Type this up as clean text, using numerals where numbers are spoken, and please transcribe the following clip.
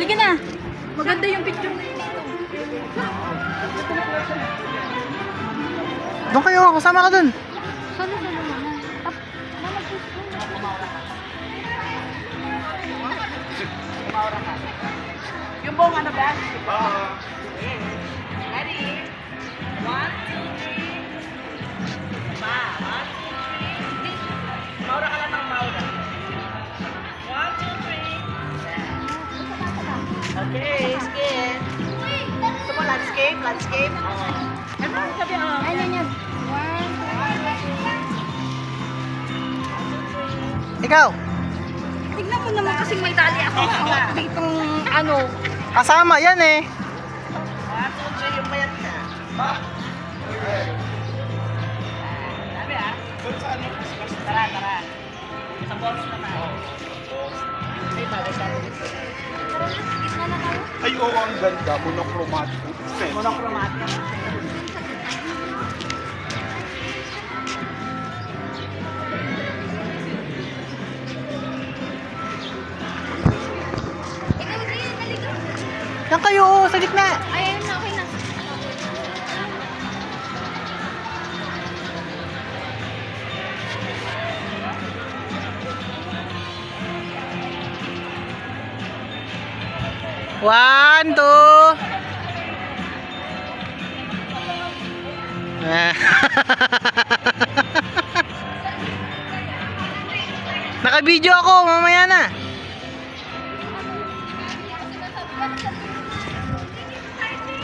Halika na. Maganda yung picture na yun dito. Doon kayo, kasama ka doon. Saan na naman? Yung buong ano ba? Ready? 1, 2, 3. Pa, 1, 2, 3. Maura ka lang ng maura. 1, 2, 3. Okay, skip. Gusto mo landscape? Landscape? Ano sabi ang... Ano niya? Ikaw, Tignan mo naman kasing may tali ako. Ditong ano. kasama yan eh. 1, 2, 3 yung mayat na. Sabi ah. Tara, tara. Sa boss naman. Ay, bagay ka rin ito. Gitna na tayo. Ay, oo, ang ganda. Monochromatic. Monochromatic. Ikaw din, halika. Yan kayo, sa gitna. Ay, ayun na, okay na. One, two. Naka-video ako, mamaya na.